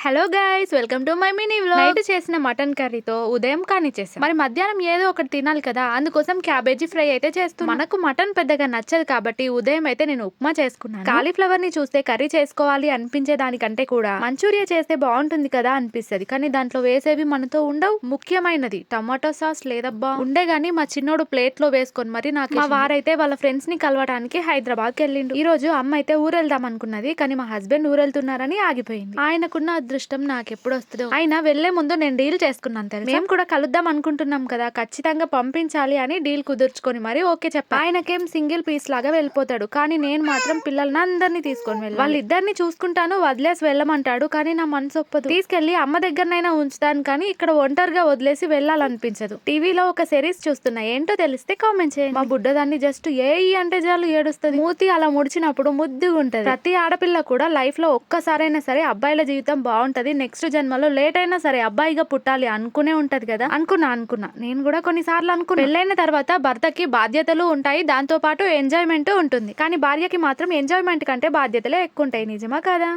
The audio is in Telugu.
Hello guys, welcome to my mini vlog. Night చేసిన మటన్ కర్రీతో ఉదయం కానిచ్చేసాం. మరి మధ్యాహ్నం ఏదో ఒకటి తినాలి కదా, అందుకోసం క్యాబేజీ ఫ్రై అయితే చేస్తున్నాను. మనకు మటన్ పెద్దగా నచ్చదు కాబట్టి ఉదయం అయితే నేను ఉప్మా చేసుకున్నాను. కాలీఫ్లవర్ ని చూస్తే కర్రీ చేసుకోవాలి అనిపించే దానికంటే కూడా మంచూరియా చేస్తే బాగుంటుంది కదా అనిపిస్తుంది. కానీ దాంట్లో వేసేవి మనతో ఉండవు. ముఖ్యమైనది టమాటో సాస్ లేదబ్బా ఉండే గానీ మా చిన్నోడు ప్లేట్ లో వేసుకొని మరి నాకు మా వారైతే వాళ్ళ ఫ్రెండ్స్ ని కలవడానికి హైదరాబాద్ కి వెళ్ళిండు. ఈ రోజు అమ్మ అయితే ఊరెళ్దాం అనుకున్నది, కానీ మా హస్బెండ్ ఊరెళ్తున్నారని ఆగిపోయింది. ఆయనకున్న అదృష్టం నాకెప్పుడు వస్తుందో. అయినా వెళ్లే ముందు నేను డీల్ చేసుకున్నాను తెలుసా. మేము కూడా కలుద్దాం అనుకుంటున్నాం కదా, ఖచ్చితంగా పంపించాలి అని డీల్ కుదుర్చుకొని మరి ఓకే చెప్పా. ఆయనకేం సింగిల్ పీస్ లాగా వెళ్ళిపోతాడు, కానీ నేను మాత్రం పిల్లల్ని అందరినీ తీసుకొని వెళ్ళాలి. వాళ్ళిద్దరిని చూసుకుంటాను వదిలేసి వెళ్ళమంటాడు, కానీ నా మనసు ఒప్పదు. తీసుకెళ్లి అమ్మ దగ్గరనైనా ఉంచుతాను, కానీ ఇక్కడ ఒంటరిగా వదిలేసి వెళ్ళాలనిపించదు. టీవీలో ఒక సిరీస్ చూస్తున్నా, ఏంటో తెలిస్తే కామెంట్ చేయండి. మా బుడ్డదాన్ని జస్ట్ ఏ అంటే చాలు ఏడుస్తుంది. మూతి అలా ముడిచినప్పుడు ముద్దుగా ఉంటది. ప్రతి ఆడపిల్ల కూడా లైఫ్ లో ఒక్కసారైనా సరే అబ్బాయిల జీవితం బాగుంటది, నెక్స్ట్ జన్మలో లేట్ అయినా సరే అబ్బాయిగా పుట్టాలి అనుకునే ఉంటది కదా. అనుకున్నా నేను కూడా కొన్నిసార్లు అనుకున్నా. పెళ్ళైన తర్వాత భర్తకి బాధ్యతలు ఉంటాయి, దాంతో పాటు ఎంజాయ్మెంట్ ఉంటుంది. కానీ భార్యకి మాత్రం ఎంజాయ్మెంట్ కంటే బాధ్యతలే ఎక్కువ ఉంటాయి. నిజమా కదా?